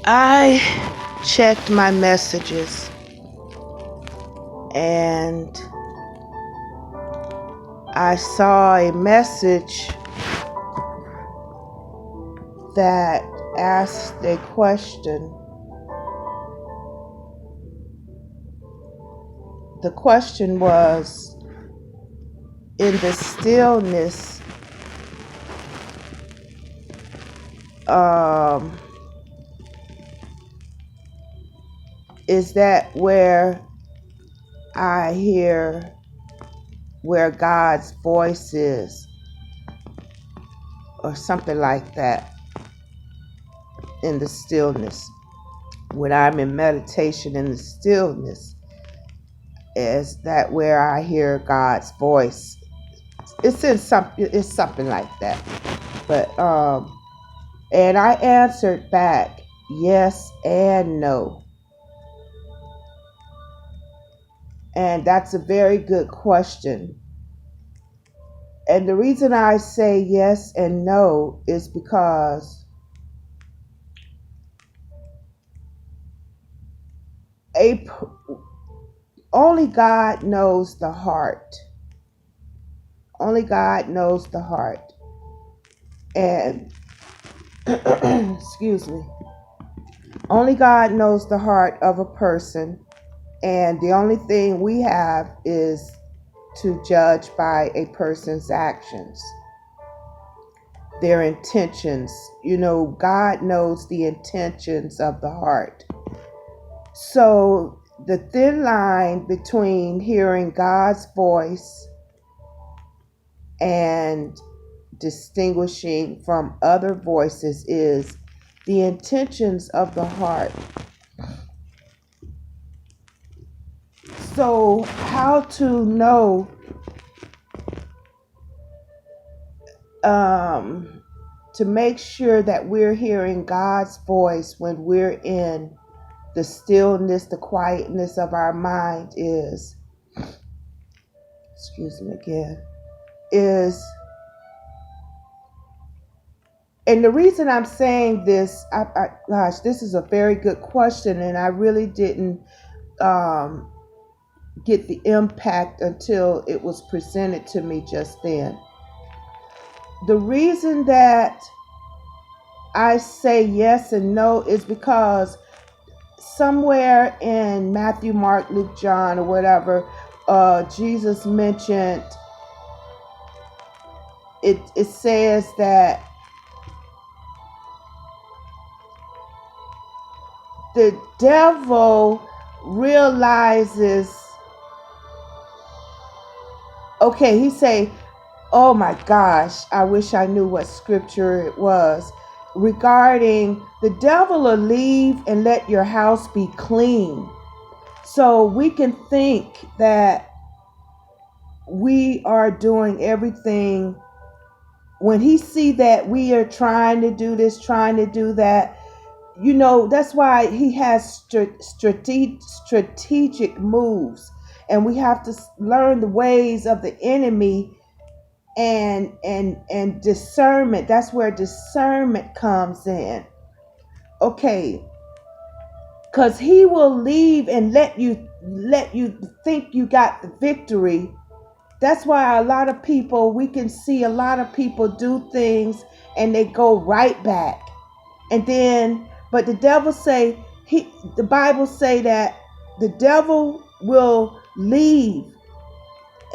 I checked my messages and I saw a message that asked a question. The question was, in the stillness, is that where I hear where God's voice is, or something like that, in the stillness? When I'm in meditation in the stillness, is that where I hear God's voice? It's something like that. But and I answered back yes and no. And that's a very good question. And the reason I say yes and no is because only God knows the heart. Only God knows the heart. And excuse me. Only God knows the heart of a person. And the only thing we have is to judge by a person's actions, their intentions. You know, God knows the intentions of the heart. So the thin line between hearing God's voice and distinguishing from other voices is the intentions of the heart. So how to know to make sure that we're hearing God's voice when we're in the stillness, the quietness of our mind is, excuse me again, is, and the reason I'm saying this, gosh, this is a very good question, and I really didn't get the impact until it was presented to me just then. The reason that I say yes and no is because somewhere in Matthew, Mark, Luke, John, or whatever, Jesus mentioned, it says that the devil realizes, okay, he say, oh my gosh, I wish I knew what scripture it was, regarding the devil will leave and let your house be clean. So we can think that we are doing everything. When he see that we are trying to do this, trying to do that, you know, that's why he has strategic moves. And we have to learn the ways of the enemy and discernment. That's where discernment comes in. Okay, because he will leave and let you think you got the victory. That's why a lot of people, we can see a lot of people do things and they go right back. And then, but the devil say, the Bible say that the devil will leave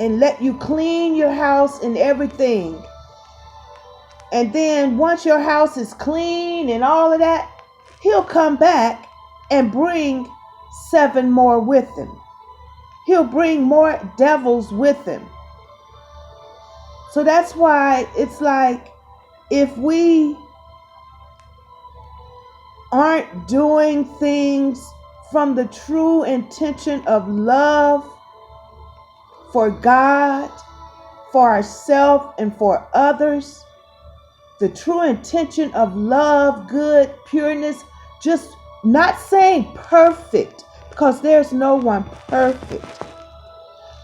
and let you clean your house and everything. And then once your house is clean and all of that, he'll come back and bring 7 more with him. He'll bring more devils with him. So that's why it's like, if we aren't doing things from the true intention of love for God, for ourselves, and for others, the true intention of love, good, pureness, just not saying perfect, because there's no one perfect,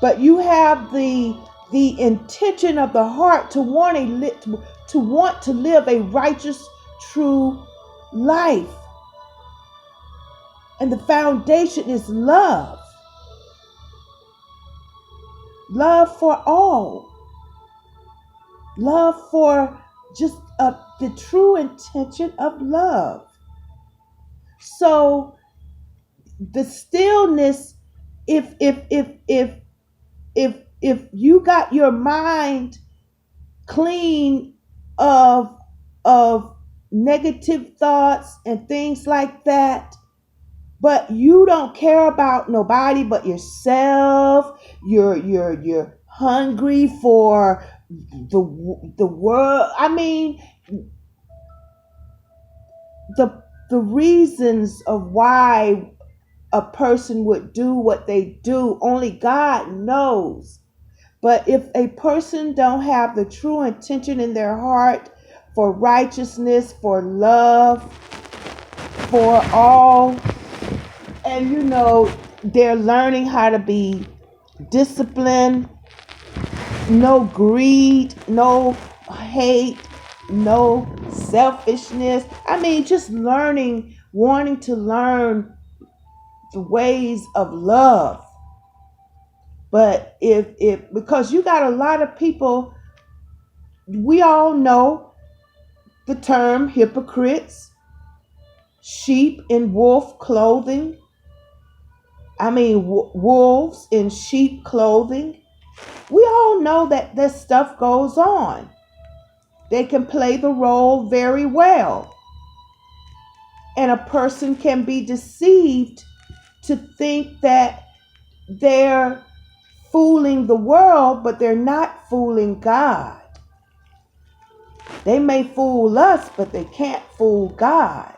but you have the intention of the heart to want to live a righteous, true life. And the foundation is love. Love for all. Love for just the true intention of love. So the stillness, if you got your mind clean of negative thoughts and things like that, but you don't care about nobody but yourself, you're hungry for the world. I mean, the reasons of why a person would do what they do, only God knows. But if a person don't have the true intention in their heart for righteousness, for love, for all, and they're learning how to be disciplined, no greed, no hate, no selfishness. I mean, just wanting to learn the ways of love. But because you got a lot of people, we all know the term hypocrites, sheep in wolf clothing. I mean, wolves in sheep clothing. We all know that this stuff goes on. They can play the role very well. And a person can be deceived to think that they're fooling the world, but they're not fooling God. They may fool us, but they can't fool God.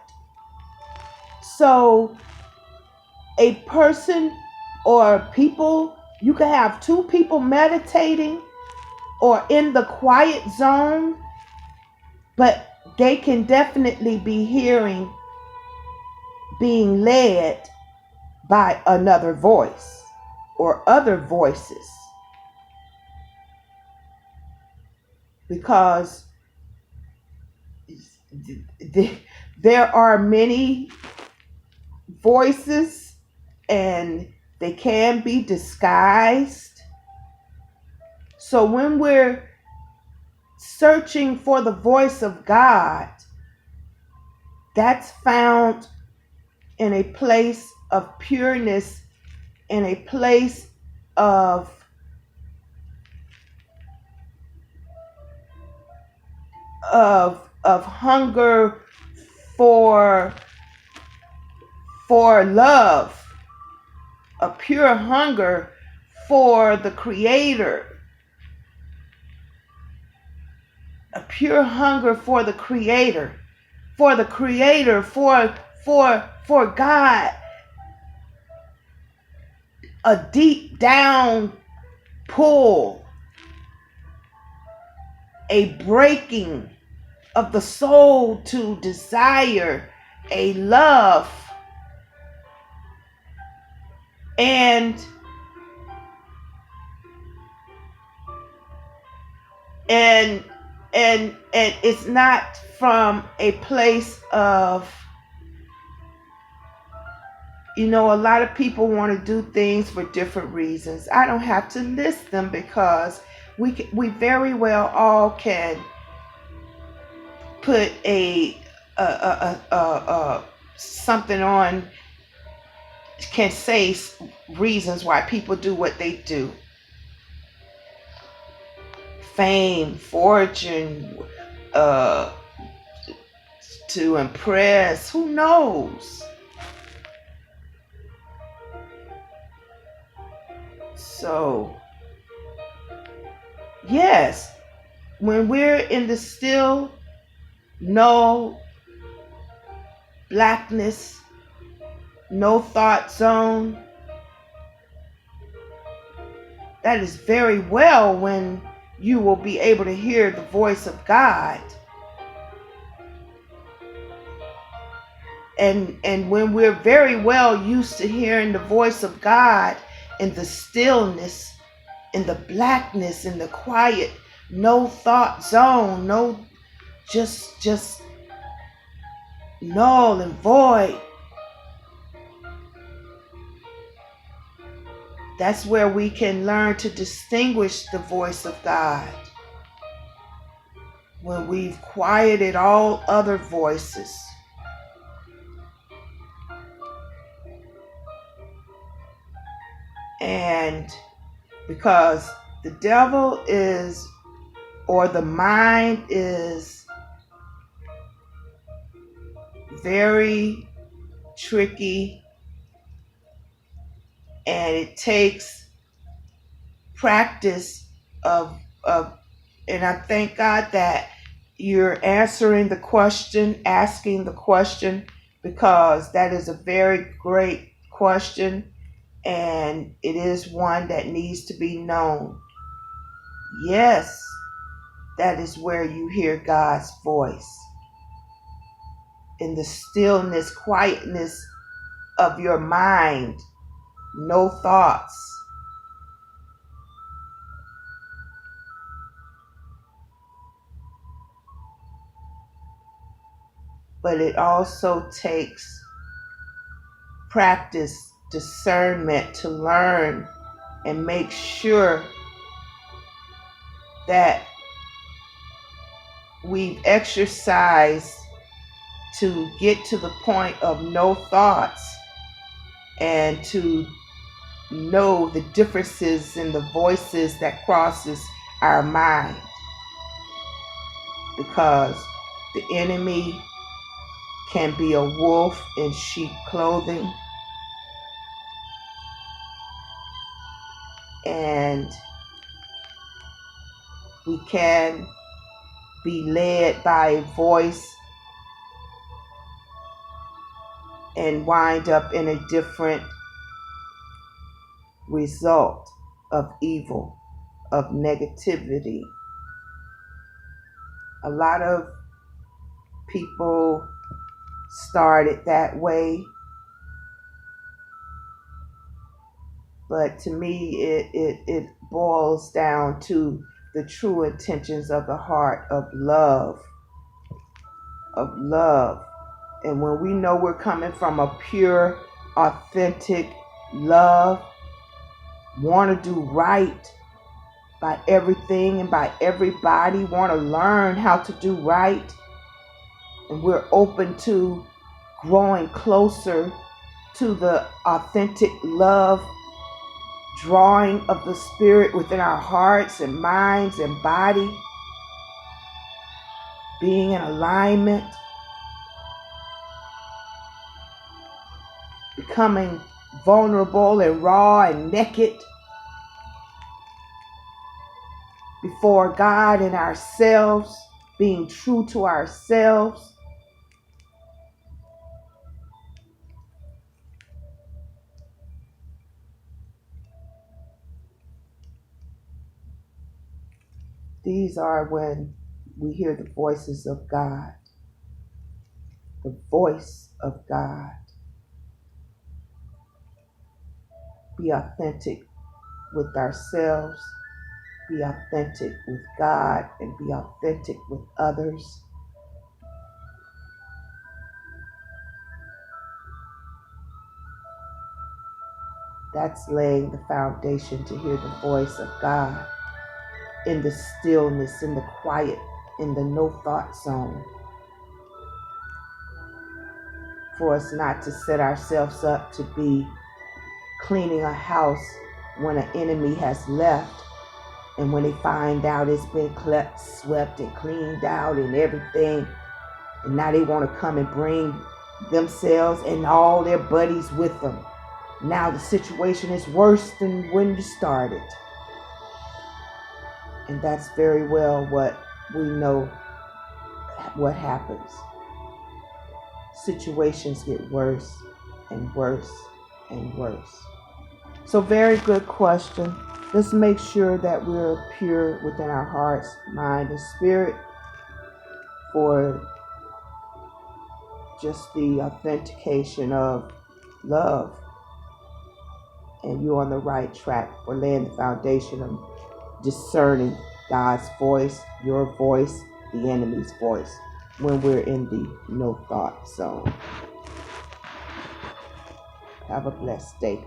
So a person or people, you can have two people meditating or in the quiet zone, but they can definitely be being led by another voice or other voices. Because there are many voices and they can be disguised. So when we're searching for the voice of God, that's found in a place of pureness, in a place of hunger for love, a pure hunger for the Creator, a pure hunger for the Creator, for God, a deep down pull, a breaking of the soul to desire a love and it's not from a place of, a lot of people want to do things for different reasons. I don't have to list them because we very well all can put a something on, can say reasons why people do what they do. Fame, fortune, to impress, who knows? So, yes, when we're in the still, no blackness, no thought zone, that is very well when you will be able to hear the voice of God. And when we're very well used to hearing the voice of God in the stillness, in the blackness, in the quiet, no thought zone, no, just null and void, That's where we can learn to distinguish the voice of God. When we've quieted all other voices. And because the devil is, or the mind is very tricky, and it takes practice of and I thank God that you're answering the question, asking the question, because that is a very great question, and it is one that needs to be known. Yes, that is where you hear God's voice. In the stillness, quietness of your mind, no thoughts. But it also takes practice, discernment to learn and make sure that we've exercised to get to the point of no thoughts and to know the differences in the voices that crosses our mind, because the enemy can be a wolf in sheep clothing, and we can be led by a voice and wind up in a different result of evil, of negativity. A lot of people started that way, but to me it boils down to the true intentions of the heart of love. And when we know we're coming from a pure, authentic love, want to do right by everything and by everybody, want to learn how to do right, and we're open to growing closer to the authentic love, drawing of the Spirit within our hearts and minds and body, being in alignment, becoming vulnerable and raw and naked before God and ourselves, being true to ourselves. These are when we hear the voices of God, the voice of God. Be authentic with ourselves, be authentic with God, and be authentic with others. That's laying the foundation to hear the voice of God in the stillness, in the quiet, in the no thought zone. For us not to set ourselves up to be cleaning a house when an enemy has left, and when they find out it's been swept and cleaned out and everything, and now they want to come and bring themselves and all their buddies with them. Now the situation is worse than when you started. And that's very well what we know what happens. Situations get worse and worse and worse. So very good question. Let's make sure that we're pure within our hearts, mind, and spirit for just the authentication of love. And you're on the right track for laying the foundation of discerning God's voice, your voice, the enemy's voice, when we're in the no thought zone. Have a blessed day.